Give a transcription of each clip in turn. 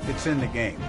It's in the game.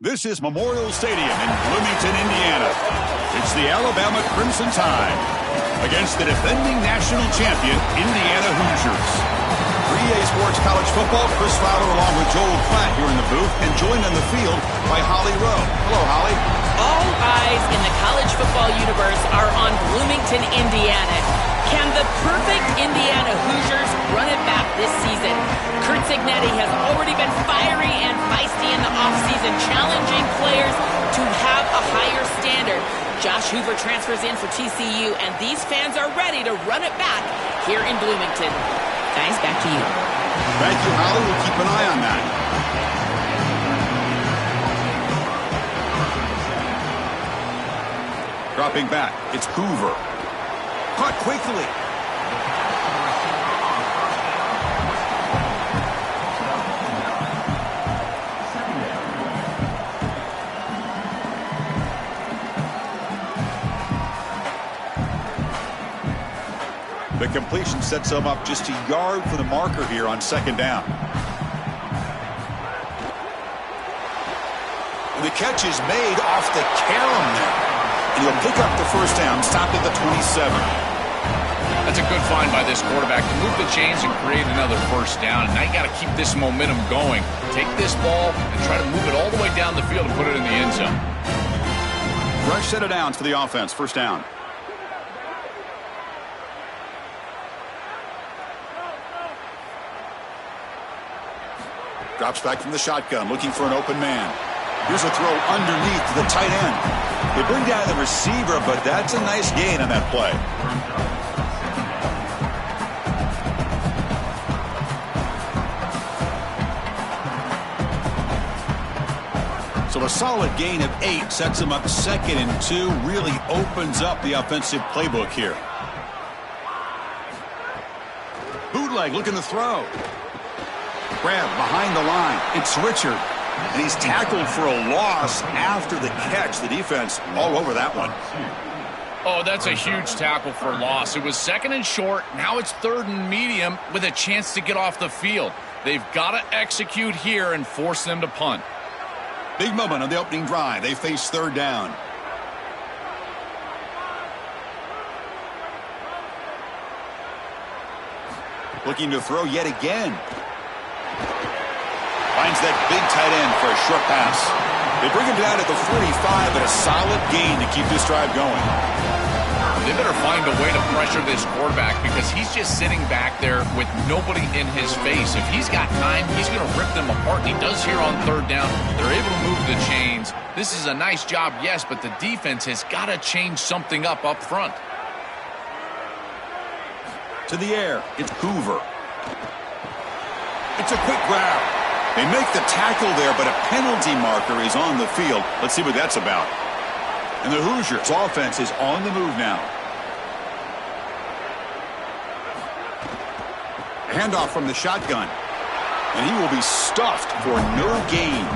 This is Memorial Stadium in Bloomington, Indiana. It's the Alabama Crimson Tide against the defending national champion, Indiana Hoosiers. For EA Sports College Football, Chris Fowler along with Joel Klatt here in the booth and joined on the field by Holly Rowe. Hello, Holly. All eyes in the college football universe are on Bloomington, Indiana. Can the perfect Indiana Hoosiers run it back this season? Curt Cignetti has already been fiery and feisty in the offseason, challenging players to have a higher standard. Josh Hoover transfers in for TCU, and these fans are ready to run it back here in Bloomington. Guys, back to you. Thank you, Holly. We'll keep an eye on that. Dropping back, it's Hoover. Caught quickly. The completion sets them up just a yard for the marker here on second down. And the catch is made off the carom there. And he'll pick up the first down, stopped at the 27. That's a good find by this quarterback to move the chains and create another first down. And now you got to keep this momentum going. Take this ball and try to move it all the way down the field and put it in the end zone. Fresh set of downs for the offense. First down. Drops back from the shotgun, looking for an open man. Here's a throw underneath to the tight end. They bring down the receiver, but that's a nice gain on that play. So a solid gain of 8 sets them up 2nd and 2. Really opens up the offensive playbook here. Bootleg looking to throw. Grab behind the line. It's Richard. And he's tackled for a loss after the catch. The defense all over that one. Oh, that's a huge tackle for loss. It was 2nd and short. Now it's 3rd and medium with a chance to get off the field. They've got to execute here and force them to punt. Big moment on the opening drive. They face 3rd down. Looking to throw yet again. Finds that big tight end for a short pass. They bring him down at the 45, but a solid gain to keep this drive going. They better find a way to pressure this quarterback because he's just sitting back there with nobody in his face. If he's got time, he's going to rip them apart, and he does here on 3rd down. They're able to move the chains. This is a nice job, yes, but the defense has got to change something up front. To the air, it's Hoover. It's a quick grab. They make the tackle there, but a penalty marker is on the field. Let's see what that's about. And the Hoosiers' offense is on the move now. Handoff from the shotgun. And he will be stuffed for no gain.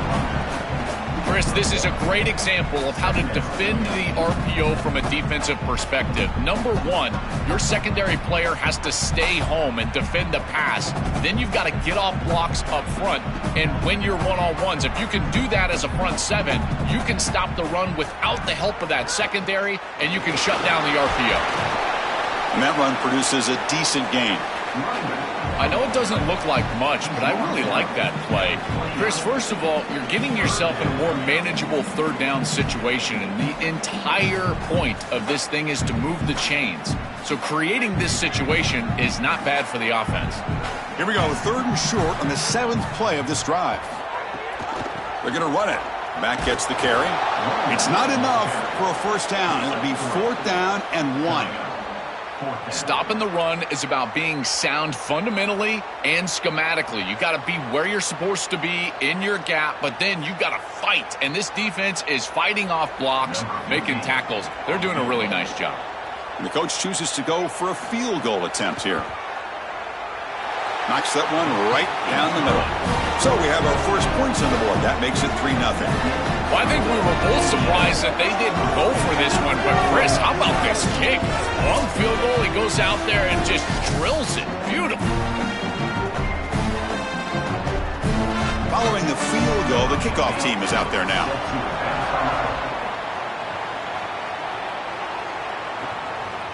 Chris, this is a great example of how to defend the RPO from a defensive perspective. Number one, your secondary player has to stay home and defend the pass. Then you've got to get off blocks up front and win your one-on-ones. If you can do that as a front 7, you can stop the run without the help of that secondary, and you can shut down the RPO. And that run produces a decent gain. I know it doesn't look like much, but I really like that play. Chris, first of all, you're getting yourself in a more manageable 3rd down situation, and the entire point of this thing is to move the chains. So creating this situation is not bad for the offense. Here we go, 3rd and short on the 7th play of this drive. They're going to run it. Back gets the carry. It's not enough for a first down. It'll be 4th down and 1. Stopping the run is about being sound fundamentally and schematically. You got to be where you're supposed to be in your gap, but then you got to fight. And this defense is fighting off blocks, making tackles. They're doing a really nice job. And the coach chooses to go for a field goal attempt here. Knocks that one right down the middle. So we have our first points on the board. That makes it 3-0. Well, I think we were both surprised that they didn't go for this one. But, Chris, how about this kick? Long field goal, he goes out there and just drills it. Beautiful. Following the field goal, the kickoff team is out there now.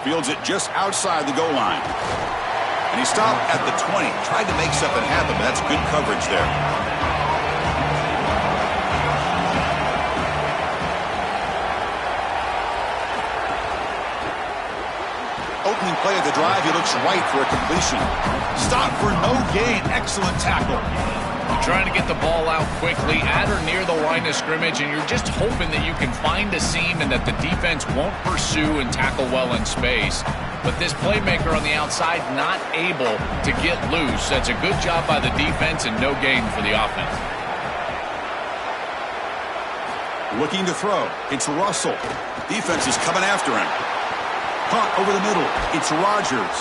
Fields it just outside the goal line. And he stopped at the 20. Tried to make something happen, but that's good coverage there. Opening play of the drive, he looks right for a completion. Stop for no gain. Excellent tackle. You're trying to get the ball out quickly at or near the line of scrimmage, and you're just hoping that you can find a seam and that the defense won't pursue and tackle well in space. But this playmaker on the outside not able to get loose. That's a good job by the defense and no gain for the offense. Looking to throw. It's Russell. Defense is coming after him. Punt over the middle. It's Rodgers.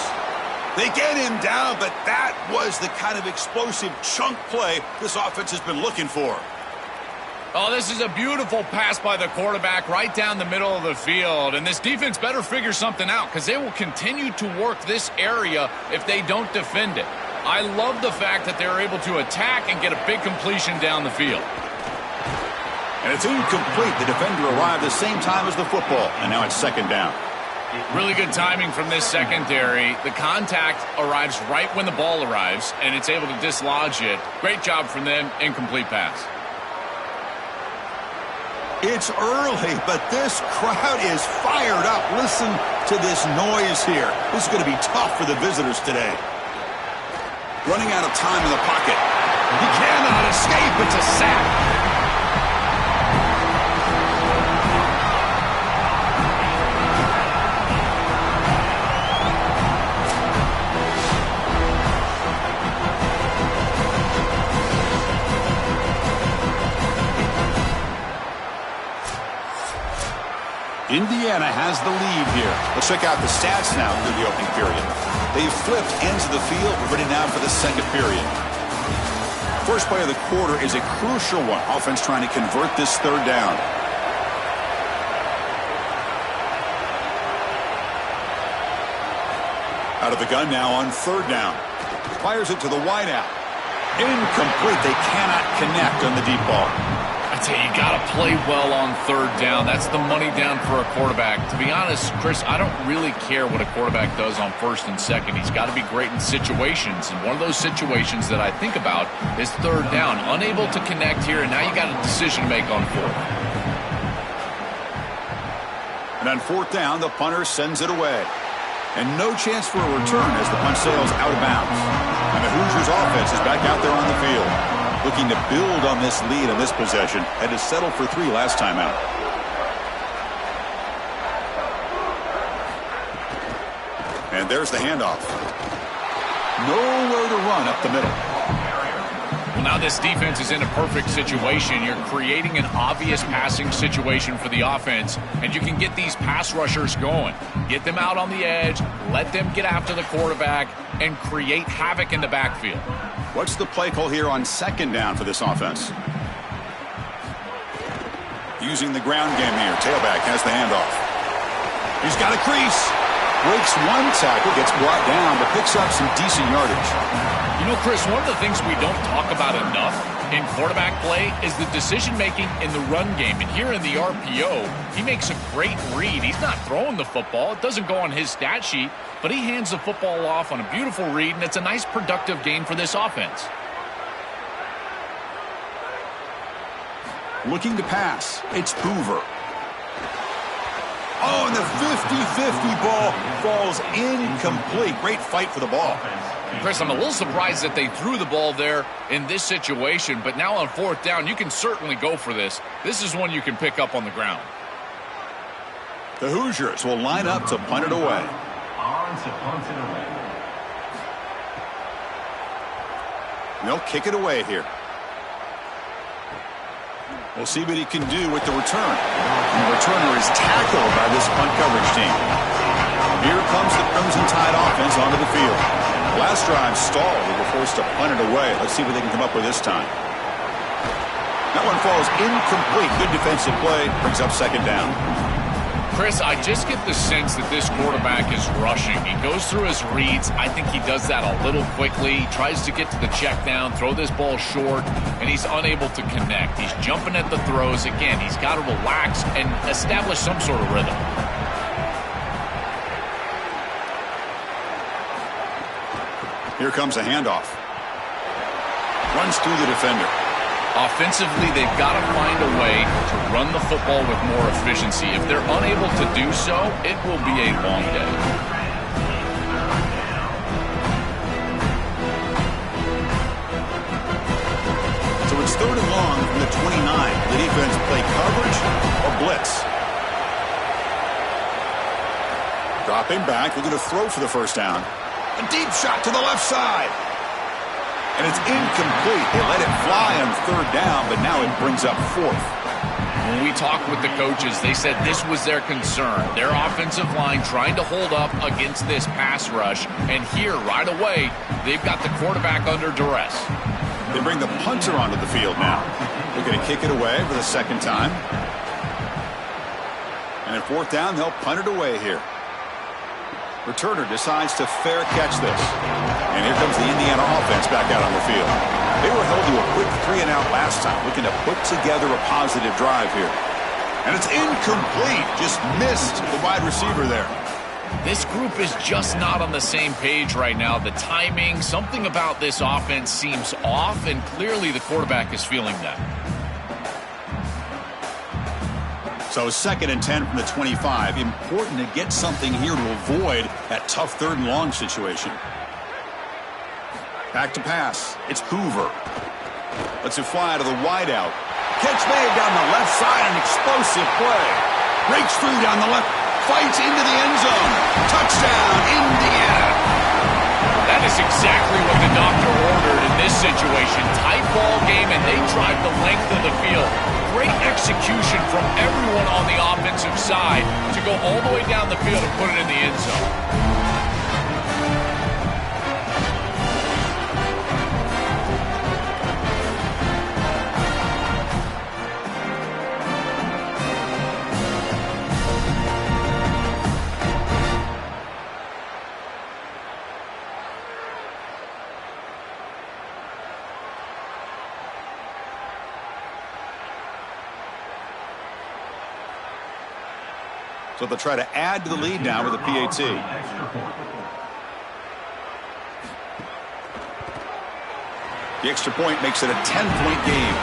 They get him down, but that was the kind of explosive chunk play this offense has been looking for. Oh, this is a beautiful pass by the quarterback right down the middle of the field. And this defense better figure something out because they will continue to work this area if they don't defend it. I love the fact that they're able to attack and get a big completion down the field. And it's incomplete. The defender arrived the same time as the football, and now it's second down. Really good timing from this secondary. The contact arrives right when the ball arrives, and it's able to dislodge it. Great job from them. Incomplete pass. It's early, but this crowd is fired up. Listen to this noise here. This is going to be tough for the visitors today. Running out of time in the pocket. He cannot escape. It's a sack. Indiana has the lead here. Let's check out the stats now through the opening period. They've flipped ends of the field. We're ready now for the second period. First play of the quarter is a crucial one. Offense trying to convert this third down. Out of the gun now on third down. Fires it to the wideout. Incomplete. They cannot connect on the deep ball. I tell you, you got to play well on third down. That's the money down for a quarterback. To be honest, Chris, I don't really care what a quarterback does on first and second. He's got to be great in situations, and one of those situations that I think about is third down. Unable to connect here, and now you got a decision to make on fourth. And on fourth down, the punter sends it away. And no chance for a return as the punt sails out of bounds. And the Hoosiers offense is back out there on the field, looking to build on this lead on this possession. Had to settle for 3 last time out. And there's the handoff. Nowhere to run up the middle. Well, now this defense is in a perfect situation. You're creating an obvious passing situation for the offense, and you can get these pass rushers going. Get them out on the edge, let them get after the quarterback, and create havoc in the backfield. What's the play call here on second down for this offense? Using the ground game here. Tailback has the handoff. He's got a crease. Breaks one tackle, gets brought down, but picks up some decent yardage. You know, Chris, one of the things we don't talk about enough in quarterback play is the decision-making in the run game. And here in the RPO, he makes a great read. He's not throwing the football. It doesn't go on his stat sheet, but he hands the football off on a beautiful read, and it's a nice productive game for this offense. Looking to pass. It's Hoover. Oh, and the 50-50 ball falls incomplete. Great fight for the ball. Chris, I'm a little surprised that they threw the ball there in this situation, but now on fourth down, you can certainly go for this. This is one you can pick up on the ground. The Hoosiers will line up to punt it away. And they'll kick it away here. We'll see what he can do with the return. And the returner is tackled by this punt coverage team. Here comes the Crimson Tide offense onto the field. Last drive stalled. They were forced to punt it away. Let's see what they can come up with this time. That one falls incomplete. Good defensive play. Brings up second down. Chris, I just get the sense that this quarterback is rushing. He goes through his reads. I think he does that a little quickly. He tries to get to the check down, throw this ball short, and he's unable to connect. He's jumping at the throws. Again, he's got to relax and establish some sort of rhythm. Here comes a handoff. Runs through the defender. Offensively, they've got to find a way to run the football with more efficiency. If they're unable to do so, it will be a long day. So it's 3rd and long from the 29. The defense play coverage or blitz. Dropping back, looking to throw for the first down. A deep shot to the left side. And it's incomplete. They let it fly on 3rd down, but now it brings up 4th. When we talked with the coaches, they said this was their concern. Their offensive line trying to hold up against this pass rush. And here, right away, they've got the quarterback under duress. They bring the punter onto the field now. They're going to kick it away for the 2nd time. And at 4th down, they'll punt it away here. Returner decides to fair catch this. And here comes the Indiana offense back out on the field. They were held to a quick 3-and-out last time, looking to put together a positive drive here. And it's incomplete. Just missed the wide receiver there. This group is just not on the same page right now. The timing, something about this offense seems off, and clearly the quarterback is feeling that. So 2nd and 10 from the 25. Important to get something here to avoid that tough 3rd and long situation. Back to pass. It's Hoover. Lets it fly to the wideout. Catch made down the left side. An explosive play. Breaks through down the left. Fights into the end zone. Touchdown, Indiana. That is exactly what the doctor ordered in this situation. Tight ball game, and they drive the length of the field. Great execution from everyone on the offensive side to go all the way down the field and put it in the end zone. So they'll try to add to the lead now with a PAT. The extra point makes it a 10-point game.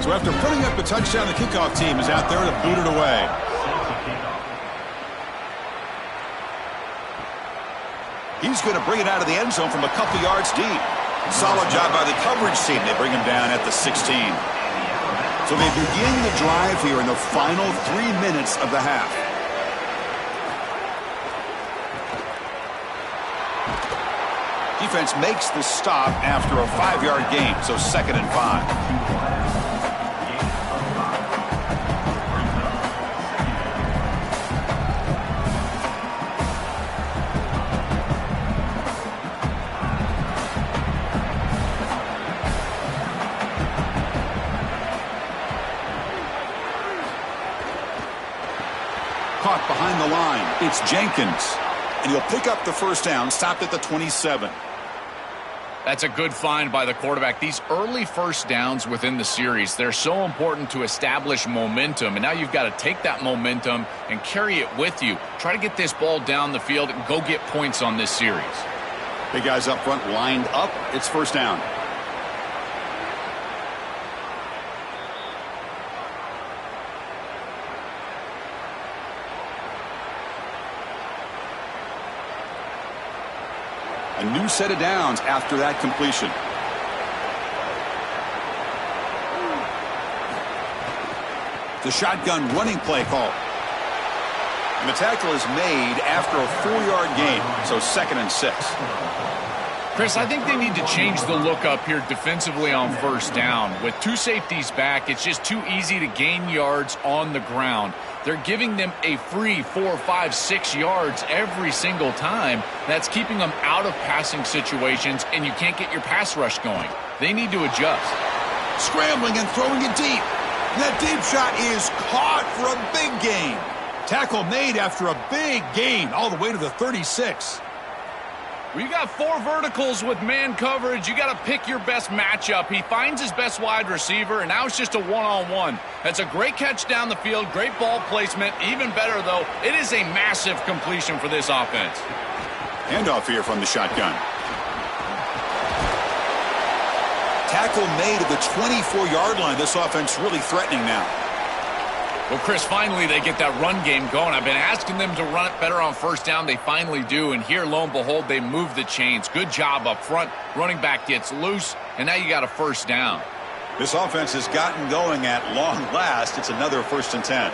So after putting up the touchdown, the kickoff team is out there to boot it away. He's going to bring it out of the end zone from a couple yards deep. Solid job by the coverage team. They bring him down at the 16. So they begin the drive here in the final 3 minutes of the half. Defense makes the stop after a 5-yard gain, so 2nd and 5. Caught behind the line. It's Jenkins. And he'll pick up the first down, stopped at the 27. That's a good find by the quarterback. These early first downs within the series, they're so important to establish momentum. And now you've got to take that momentum and carry it with you. Try to get this ball down the field and go get points on this series. Big guys up front lined up. It's first down. A new set of downs after that completion. The shotgun running play call. And the tackle is made after a 4-yard gain, so 2nd and 6. Chris, I think they need to change the look up here defensively on first down. With two safeties back, it's just too easy to gain yards on the ground. They're giving them a free 4, 5, 6 yards every single time. That's keeping them out of passing situations, and you can't get your pass rush going. They need to adjust. Scrambling and throwing it deep. That deep shot is caught for a big gain. Tackle made after a big gain all the way to the 36. Well, you got 4 verticals with man coverage. You got to pick your best matchup. He finds his best wide receiver, and now it's just a one-on-one. That's a great catch down the field, great ball placement. Even better, though, it is a massive completion for this offense. Handoff here from the shotgun. Tackle made at the 24-yard line. This offense really threatening now. Well, Chris, finally they get that run game going. I've been asking them to run it better on first down. They finally do, and here, lo and behold, they move the chains. Good job up front. Running back gets loose, and now you got a first down. This offense has gotten going at long last. It's another 1st and 10.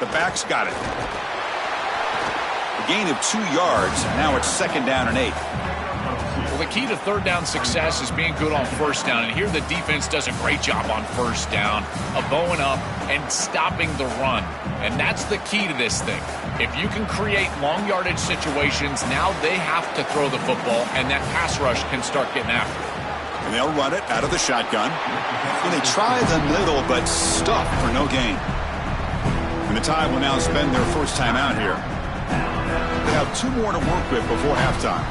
The back's got it. A gain of 2 yards, and now it's 2nd down and 8. Well, the key to third down success is being good on first down, and here the defense does a great job on first down of bowing up and stopping the run, and that's the key to this thing. If you can create long yardage situations, now they have to throw the football, and that pass rush can start getting after it. And they'll run it out of the shotgun. And they try the middle, but stuck for no gain. And the Tide will now spend their first time out here. They have 2 more to work with before halftime.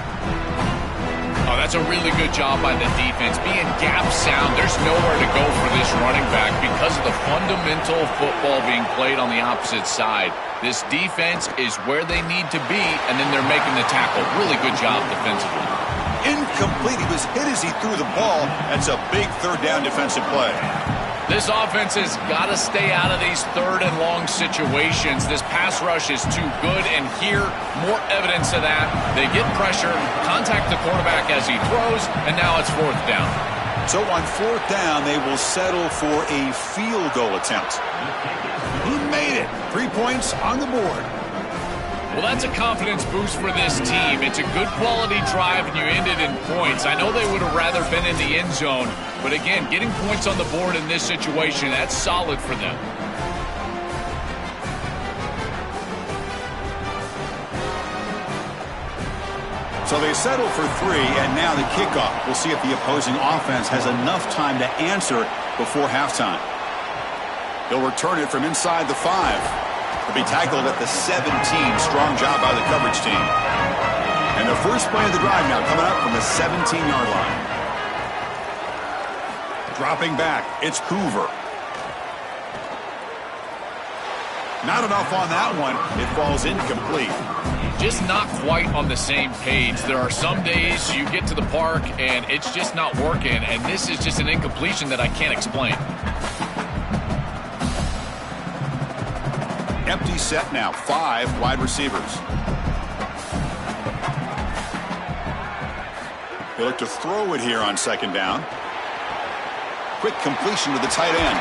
Oh, that's a really good job by the defense. Being gap sound, there's nowhere to go for this running back because of the fundamental football being played on the opposite side. This defense is where they need to be, and then they're making the tackle. Really good job defensively. Incomplete. He was hit as he threw the ball. That's a big 3rd down defensive play. This offense has got to stay out of these 3rd and long situations. This pass rush is too good, and here, more evidence of that. They get pressure, contact the quarterback as he throws, and now it's 4th down. So on 4th down, they will settle for a field goal attempt. He made it. 3 points on the board. Well, that's a confidence boost for this team. It's a good quality drive, and you end it in points. I know they would have rather been in the end zone, but again, getting points on the board in this situation, that's solid for them. So they settle for 3, and now the kickoff. We'll see if the opposing offense has enough time to answer before halftime. They'll return it from inside the 5. Will be tackled at the 17. Strong job by the coverage team. And the first play of the drive now coming up from the 17-yard line. Dropping back, it's Hoover. Not enough on that one. It falls incomplete. Just not quite on the same page. There are some days you get to the park and it's just not working, and this is just an incompletion that I can't explain. Empty set now, 5 wide receivers. They look to throw it here on 2nd down. Quick completion to the tight end.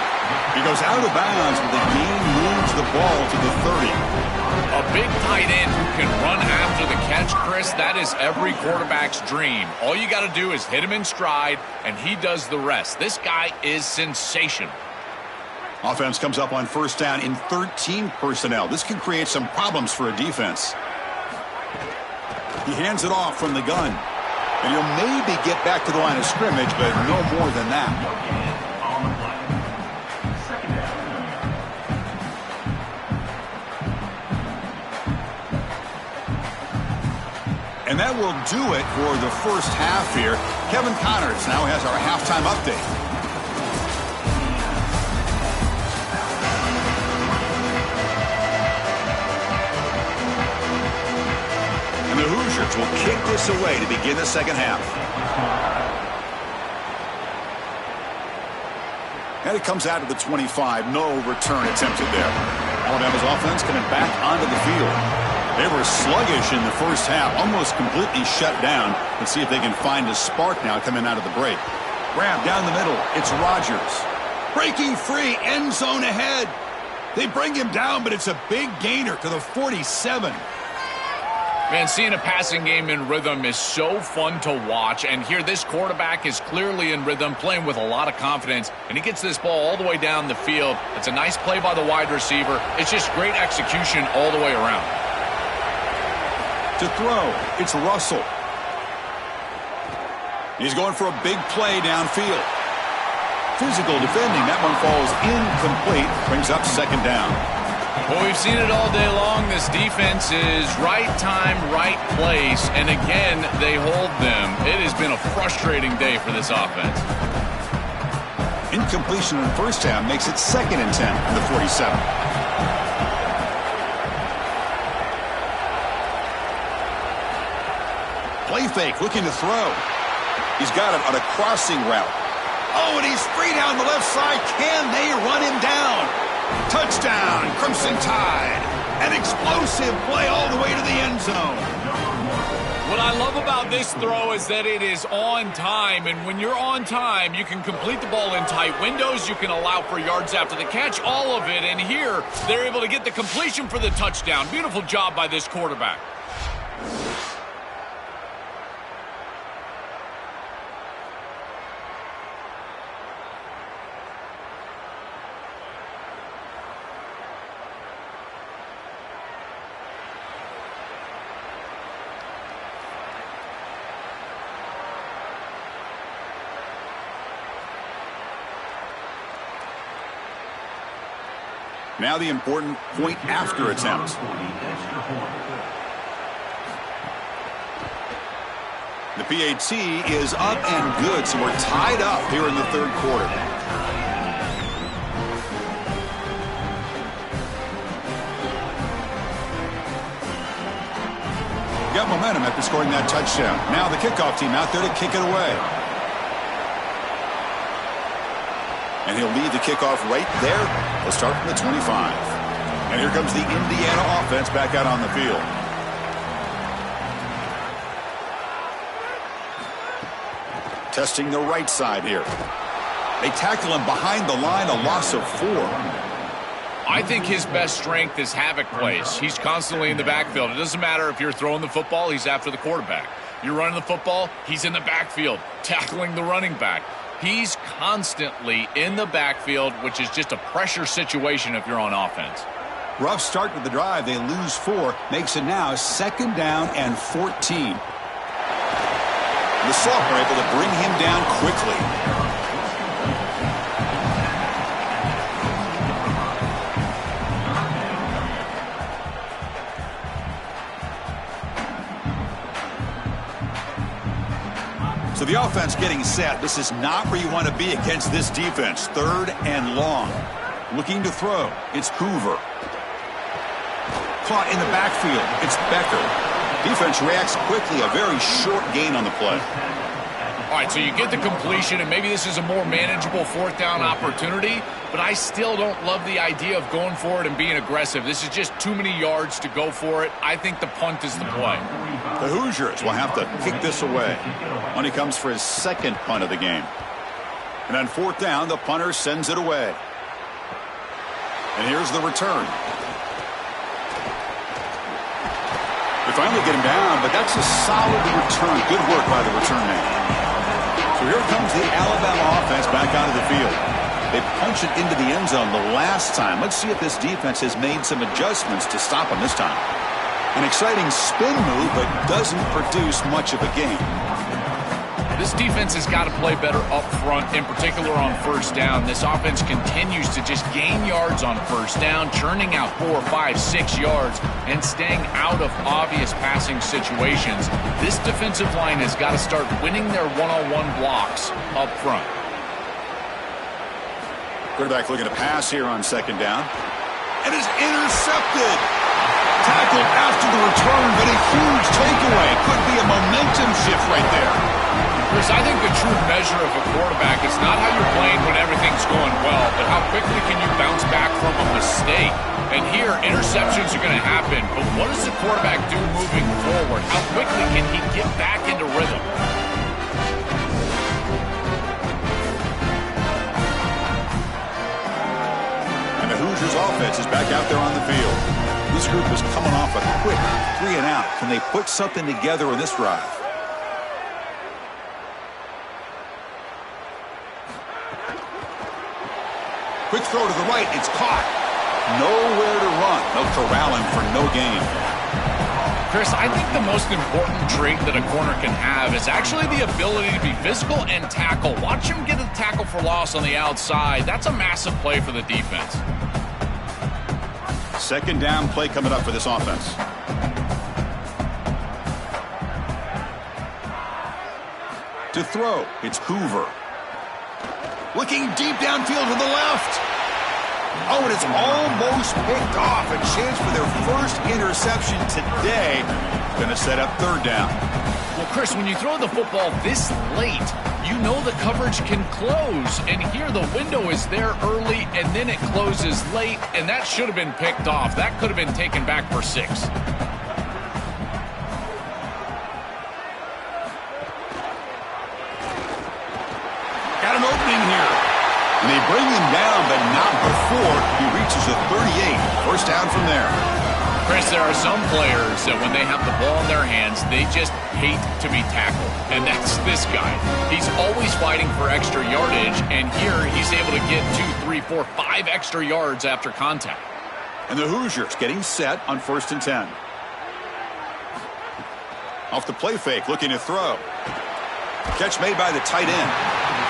He goes out of bounds, but the gain moves the ball to the 30. A big tight end who can run after the catch, Chris, that is every quarterback's dream. All you got to do is hit him in stride, and he does the rest. This guy is sensational. Offense comes up on 1st down in 13 personnel. This can create some problems for a defense. He hands it off from the gun. And he'll maybe get back to the line of scrimmage, but no more than that. And that will do it for the first half here. Kevin Connors now has our halftime update. The Hoosiers will kick this away to begin the 2nd half. And it comes out of the 25. No return attempted there. Alabama's offense coming back onto the field. They were sluggish in the first half, almost completely shut down. Let's see if they can find a spark now coming out of the break. Grab down the middle. It's Rodgers. Breaking free. End zone ahead. They bring him down, but it's a big gainer to the 47. Man, seeing a passing game in rhythm is so fun to watch. And here, this quarterback is clearly in rhythm, playing with a lot of confidence. And he gets this ball all the way down the field. It's a nice play by the wide receiver. It's just great execution all the way around. To throw, it's Russell. He's going for a big play downfield. Physical defending. That one falls incomplete. Brings up second down. Well, we've seen it all day long. This defense is right time, right place. And again, they hold them. It has been a frustrating day for this offense. Incompletion in the first half makes it 2nd and 10 from the 47. Play fake, looking to throw. He's got it on a crossing route. Oh, and he's free down the left side. Can they run him down? Touchdown, Crimson Tide. An explosive play all the way to the end zone. What I love about this throw is that it is on time, and when you're on time, you can complete the ball in tight windows, you can allow for yards after the catch, all of it, and here, they're able to get the completion for the touchdown. Beautiful job by this quarterback. Now the important point after attempt. The PAT is up and good, so we're tied up here in the third quarter. Got momentum after scoring that touchdown. Now the kickoff team out there to kick it away. And he'll lead the kickoff right there. They'll start from the 25. And here comes the Indiana offense back out on the field. Testing the right side here. They tackle him behind the line, a loss of 4. I think his best strength is havoc plays. He's constantly in the backfield. It doesn't matter if you're throwing the football, he's after the quarterback. You're running the football, he's in the backfield, tackling the running back. He's constantly in the backfield, which is just a pressure situation if you're on offense. Rough start to the drive. They lose 4. Makes it now 2nd down and 14. The sophomore able to bring him down quickly. So the offense getting set. This is not where you want to be against this defense. 3rd and long. Looking to throw. It's Hoover. Caught in the backfield. It's Becker. Defense reacts quickly. A very short gain on the play. All right, so you get the completion, and maybe this is a more manageable 4th down opportunity, but I still don't love the idea of going for it and being aggressive. This is just too many yards to go for it. I think the punt is the play. The Hoosiers will have to kick this away when he comes for his 2nd punt of the game. And on 4th down, the punter sends it away. And here's the return. They finally get him down, but that's a solid return. Good work by the return man. So here comes the Alabama offense back onto the field. They punched it into the end zone the last time. Let's see if this defense has made some adjustments to stop them this time. An exciting spin move, but doesn't produce much of a gain. This defense has got to play better up front, in particular on 1st down. This offense continues to just gain yards on 1st down, churning out 4, 5, 6 yards, and staying out of obvious passing situations. This defensive line has got to start winning their one-on-one blocks up front. Quarterback looking to pass here on 2nd down. And is intercepted. Tackled after the return, but a huge takeaway. Could be a momentum shift right there. Chris, I think the true measure of a quarterback is not how you're playing when everything's going well, but how quickly can you bounce back from a mistake. And here, interceptions are going to happen, but what does the quarterback do moving forward? How quickly can he get back into rhythm? And the Hoosiers offense is back out there on the field. This group is coming off a quick 3-and-out. Can they put something together in this drive? Quick throw to the right. It's caught. Nowhere to run. They'll corral him for no gain. Chris, I think the most important trait that a corner can have is actually the ability to be physical and tackle. Watch him get a tackle for loss on the outside. That's a massive play for the defense. Second down play coming up for this offense. To throw, it's Hoover. Looking deep downfield to the left. Oh, and it's almost picked off. A chance for their first interception today. Going to set up third down. Well, Chris, when you throw the football this late, you know the coverage can close. And here the window is there early, and then it closes late, and that should have been picked off. That could have been taken back for 6. Got an opening here. And they bring him down, but not before he reaches a 38. First down from there. Chris, there are some players that when they have the ball in their hands, they just hate to be tackled. And that's this guy. He's always fighting for extra yardage, and here he's able to get 2, 3, 4, 5 extra yards after contact. And the Hoosiers getting set on 1st and 10. Off the play fake, looking to throw. Catch made by the tight end.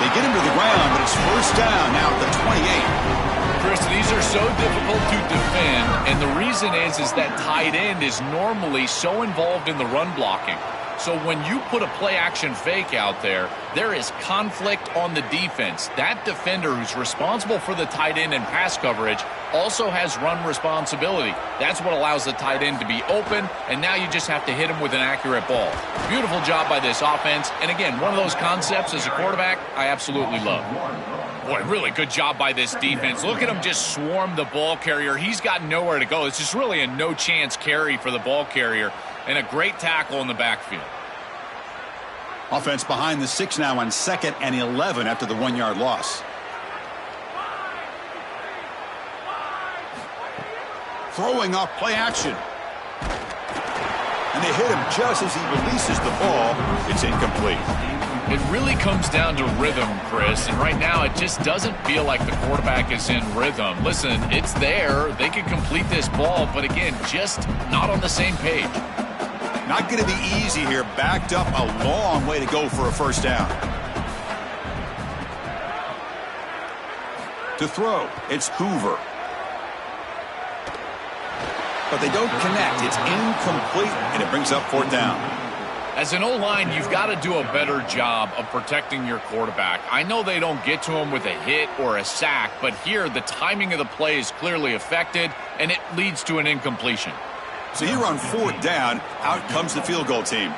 They get him to the ground, but it's first down now at the 28. Chris, these are so difficult to defend, and the reason is that tight end is normally so involved in the run blocking. So when you put a play-action fake out there, there is conflict on the defense. That defender who's responsible for the tight end and pass coverage also has run responsibility. That's what allows the tight end to be open, and now you just have to hit him with an accurate ball. Beautiful job by this offense, and again, one of those concepts as a quarterback I absolutely love. Boy, really good job by this defense. Look at him just swarm the ball carrier. He's got nowhere to go. It's just really a no-chance carry for the ball carrier, and a great tackle in the backfield. Offense behind the 6 now on 2nd and 11 after the 1-yard loss. Throwing off play action. And they hit him just as he releases the ball. It's incomplete. It really comes down to rhythm, Chris, and right now it just doesn't feel like the quarterback is in rhythm. Listen, it's there. They can complete this ball, but again, just not on the same page. Not going to be easy here. Backed up a long way to go for a first down. To throw, it's Hoover. But they don't connect. It's incomplete, and it brings up 4th down. As an O-line, you've got to do a better job of protecting your quarterback. I know they don't get to him with a hit or a sack, but here the timing of the play is clearly affected, and it leads to an incompletion. So here on 4th down, out comes the field goal team.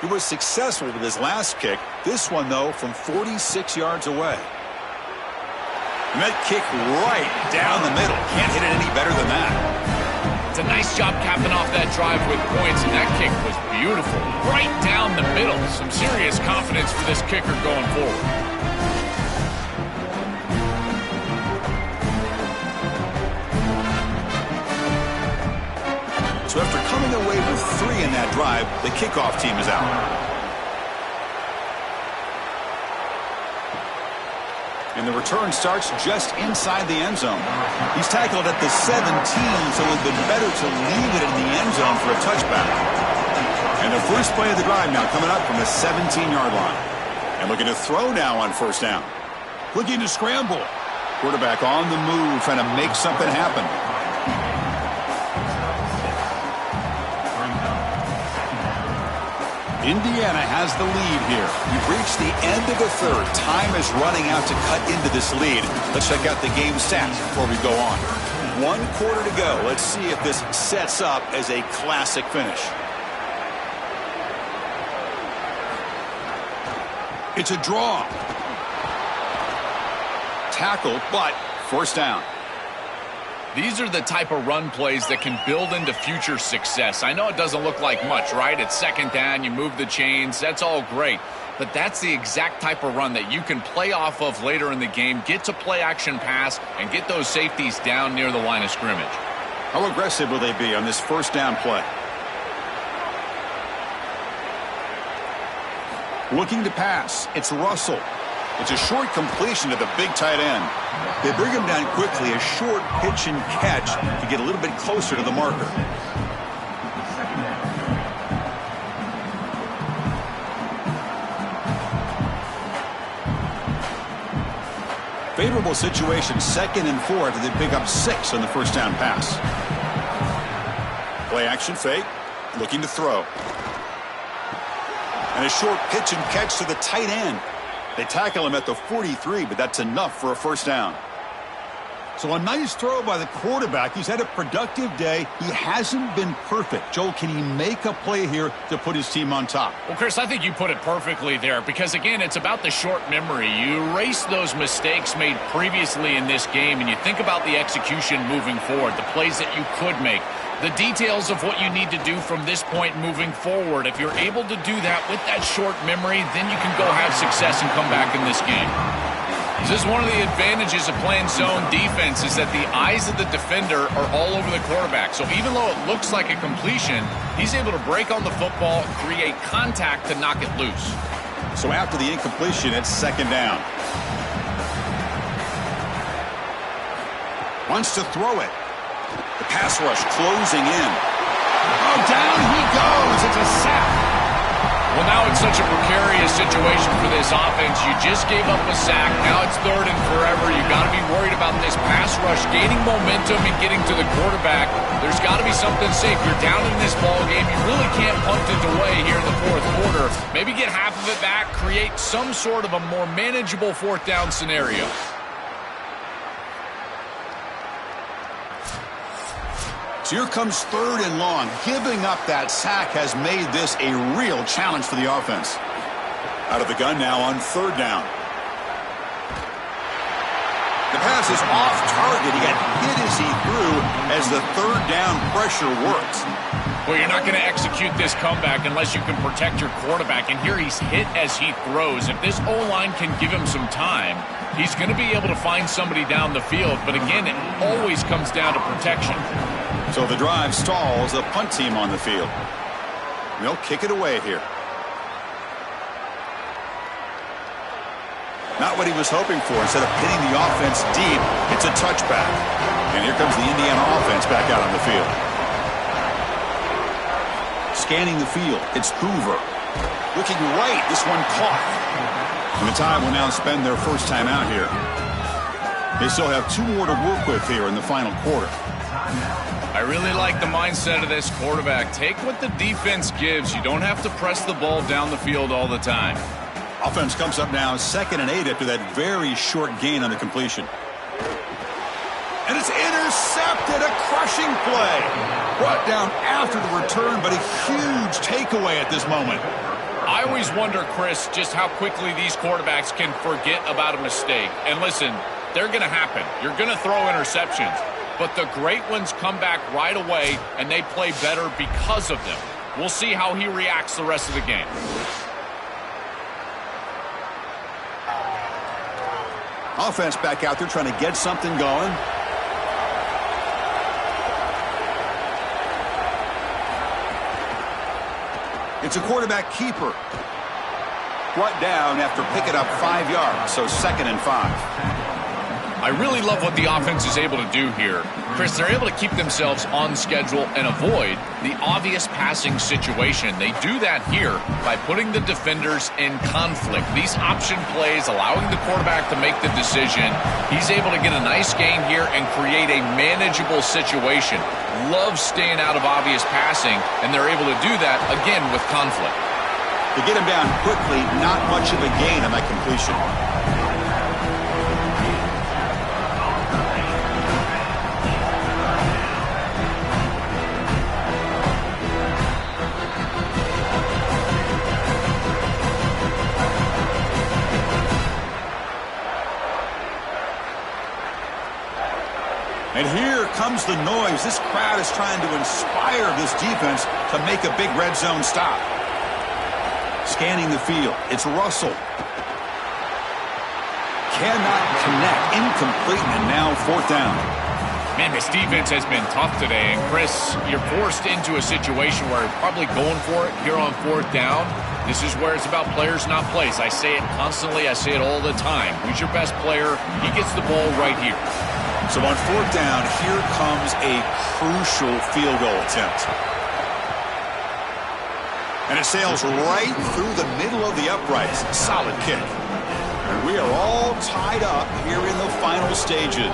He was successful with his last kick. This one, though, from 46 yards away. And that kick right down the middle. Can't hit it any better than that. It's a nice job capping off that drive with points, and that kick was beautiful. Right down the middle. Some serious confidence for this kicker going forward. So after coming away with 3 in that drive, the kickoff team is out. And the return starts just inside the end zone. He's tackled at the 17, so it would have been better to leave it in the end zone for a touchback. And the first play of the drive now coming up from the 17-yard line. And looking to throw now on 1st down. Looking to scramble. Quarterback on the move, trying to make something happen. Indiana has the lead here. We've reached the end of the 3rd. Time is running out to cut into this lead. Let's check out the game stats before we go on. 1 quarter to go. Let's see if this sets up as a classic finish. It's a draw. Tackled, but first down. These are the type of run plays that can build into future success. I know it doesn't look like much, right? It's 2nd down, you move the chains, that's all great. But that's the exact type of run that you can play off of later in the game, get to play action pass, and get those safeties down near the line of scrimmage. How aggressive will they be on this first down play? Looking to pass. It's Russell. It's a short completion to the big tight end. They bring him down quickly, a short pitch and catch to get a little bit closer to the marker. Favorable situation, 2nd and 4 after they pick up 6 on the first down pass. Play action fake, looking to throw. And a short pitch and catch to the tight end. They tackle him at the 43, but that's enough for a first down. So a nice throw by the quarterback. He's had a productive day. He hasn't been perfect. Joel, can he make a play here to put his team on top? Well, Chris, I think you put it perfectly there because, again, it's about the short memory. You erase those mistakes made previously in this game, and you think about the execution moving forward, the plays that you could make, the details of what you need to do from this point moving forward. If you're able to do that with that short memory, then you can go have success and come back in this game. This is one of the advantages of playing zone defense is that the eyes of the defender are all over the quarterback. So even though it looks like a completion, he's able to break on the football, create contact to knock it loose. So after the incompletion, it's 2nd down. Wants to throw it. The pass rush closing in. Oh, down he goes. It's a sack. Well, now it's such a precarious situation for this offense. You just gave up a sack. Now it's 3rd and forever. You've got to be worried about this pass rush gaining momentum and getting to the quarterback. There's got to be something safe. You're down in this ball game. You really can't punt it away here in the 4th quarter. Maybe get half of it back, create some sort of a more manageable 4th down scenario. So here comes 3rd and long. Giving up that sack has made this a real challenge for the offense. Out of the gun now on 3rd down. The pass is off target. He got hit as he threw as the 3rd down pressure works. Well, you're not going to execute this comeback unless you can protect your quarterback. And here he's hit as he throws. If this O-line can give him some time, he's going to be able to find somebody down the field. But again, it always comes down to protection. So the drive stalls, the punt team on the field. They'll kick it away here. Not what he was hoping for. Instead of hitting the offense deep, it's a touchback. And here comes the Indiana offense back out on the field. Scanning the field, it's Hoover. Looking right, this one caught. And the Tide will now spend their first time out here. They still have 2 more to work with here in the final quarter. I really like the mindset of this quarterback. Take what the defense gives. You don't have to press the ball down the field all the time. Offense comes up now 2nd and 8 after that very short gain on the completion. And it's intercepted, a crushing play. Brought down after the return, but a huge takeaway at this moment. I always wonder, Chris, just how quickly these quarterbacks can forget about a mistake. And listen, they're going to happen. You're going to throw interceptions. But the great ones come back right away, and they play better because of them. We'll see how he reacts the rest of the game. Offense back out there trying to get something going. It's a quarterback keeper. Brought down after picking up 5 yards, so 2nd and 5. I really love what the offense is able to do here. Chris, they're able to keep themselves on schedule and avoid the obvious passing situation. They do that here by putting the defenders in conflict. These option plays, allowing the quarterback to make the decision. He's able to get a nice gain here and create a manageable situation. Love staying out of obvious passing, and they're able to do that, again, with conflict. To get him down quickly, not much of a gain on that completion. And here comes the noise. This crowd is trying to inspire this defense to make a big red zone stop. Scanning the field. It's Russell. Cannot connect. Incomplete, and now 4th down. Man, this defense has been tough today. And, Chris, you're forced into a situation where you're probably going for it here on 4th down. This is where it's about players, not plays. I say it constantly. I say it all the time. Who's your best player? He gets the ball right here. So on 4th down, here comes a crucial field goal attempt. And it sails right through the middle of the uprights. Solid kick. And we are all tied up here in the final stages.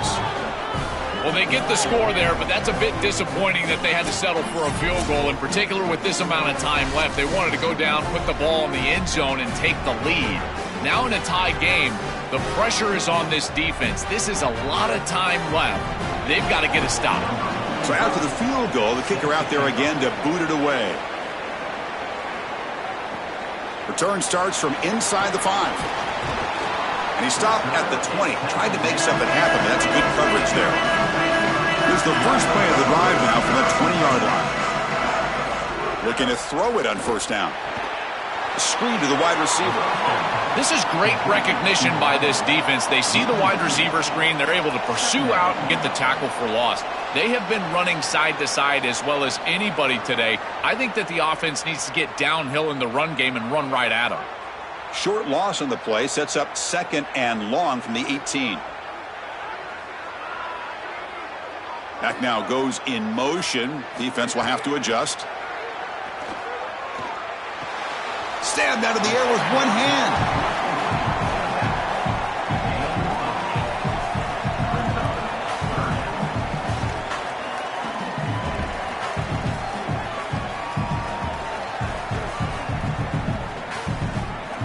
Well, they get the score there, but that's a bit disappointing that they had to settle for a field goal, in particular with this amount of time left. They wanted to go down, put the ball in the end zone, and take the lead. Now in a tie game, the pressure is on this defense. This is a lot of time left. They've got to get a stop. So after the field goal, the kicker out there again to boot it away. Return starts from inside the 5. And he stopped at the 20. Tried to make something happen, but that's good coverage there. Here's the first play of the drive now from the 20-yard line. Looking to throw it on 1st down. Screen to the wide receiver. This is great recognition by this defense. They see the wide receiver screen. They're able to pursue out and get the tackle for loss. They have been running side to side as well as anybody today. I think that the offense needs to get downhill in the run game and run right at them. Short loss on the play sets up 2nd and long from the 18. Back now goes in motion. Defense will have to adjust. Stabbed out of the air with one hand.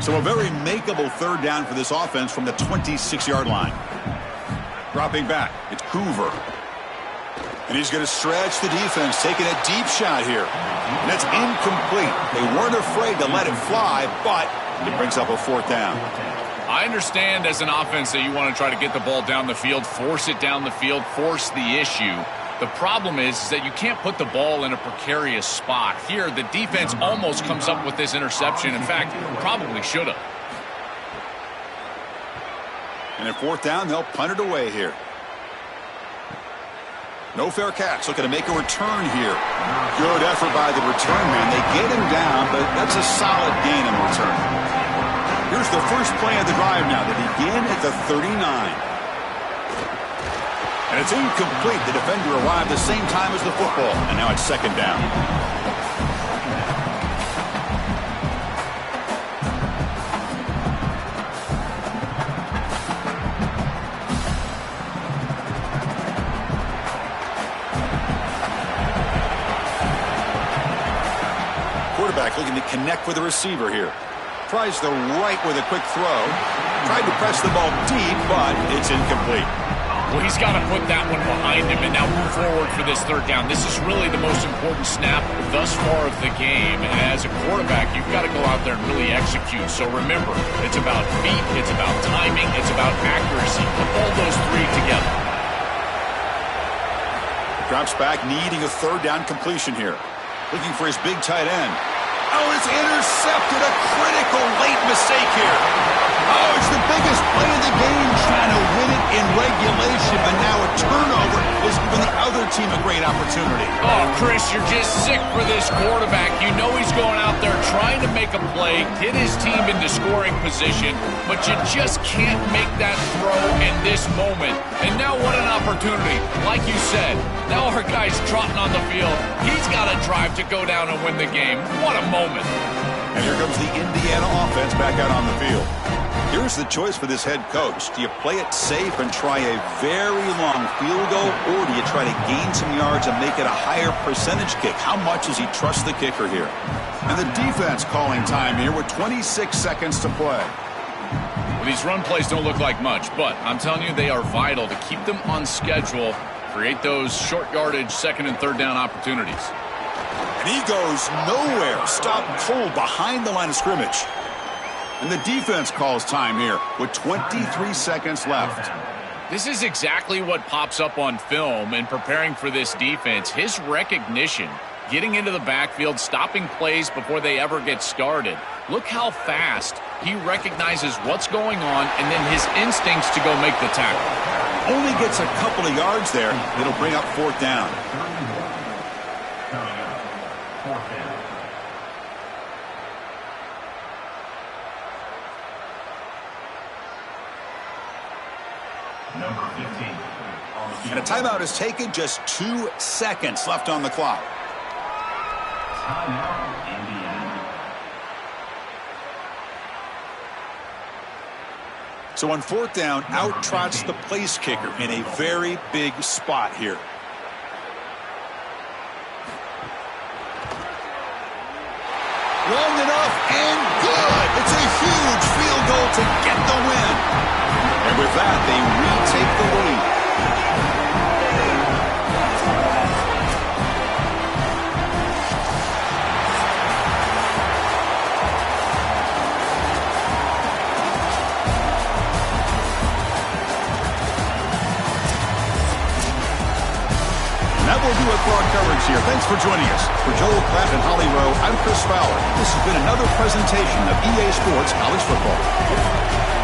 So a very makeable 3rd down for this offense from the 26-yard line. Dropping back, it's Hoover. And he's going to stretch the defense, taking a deep shot here. And that's incomplete. They weren't afraid to let it fly, but it brings up a 4th down. I understand as an offense that you want to try to get the ball down the field, force it down the field, force the issue. The problem is that you can't put the ball in a precarious spot. Here, the defense almost comes up with this interception. In fact, probably should have. And at 4th down, they'll punt it away here. No fair catch. Looking to make a return here. Good effort by the return man. They get him down, but that's a solid gain in return. Here's the first play of the drive now. They begin at the 39. And it's incomplete. The defender arrived the same time as the football. And now it's 2nd down. Quarterback looking to connect with the receiver here. Tries the right with a quick throw. Tried to press the ball deep, but it's incomplete. Well, he's got to put that one behind him and now move forward for this 3rd down. This is really the most important snap thus far of the game. And as a quarterback, you've got to go out there and really execute. So remember, it's about feet, it's about timing, it's about accuracy. Put all those 3 together. Drops back, needing a 3rd down completion here. Looking for his big tight end. Oh, it's intercepted. A critical late mistake here. Oh, it's the biggest play of the game, trying to win it in regulation, but now a turnover is giving the other team a great opportunity. Oh, Chris, you're just sick for this quarterback. You know he's going out there trying to make a play, get his team into scoring position, but you just can't make that throw in this moment. And now what an opportunity. Like you said, now our guy's trotting on the field. He's got a drive to go down and win the game. What a moment. And here comes the Indiana offense back out on the field. Here's the choice for this head coach. Do you play it safe and try a very long field goal, or do you try to gain some yards and make it a higher percentage kick? How much does he trust the kicker here? And the defense calling time here with 26 seconds to play. Well, these run plays don't look like much, but I'm telling you, they are vital to keep them on schedule, create those short yardage 2nd and 3rd down opportunities. And he goes nowhere. Stopped cold behind the line of scrimmage. And the defense calls time here with 23 seconds left. This is exactly what pops up on film in preparing for this defense. His recognition, getting into the backfield, stopping plays before they ever get started. Look how fast He recognizes what's going on and then his instincts to go make the tackle. Only gets a couple of yards there. It'll bring up 4th down. Number 15. And a timeout is taken. Just 2 seconds left on the clock. Timeout, Indiana. So on 4th down, out trots the place kicker in a very big spot here. Long enough and good. It's a huge field goal to get the win. And with that, they retake the lead. That will do it for our coverage here. Thanks for joining us. For Joel Klatt and Holly Rowe, I'm Chris Fowler. This has been another presentation of EA Sports College Football.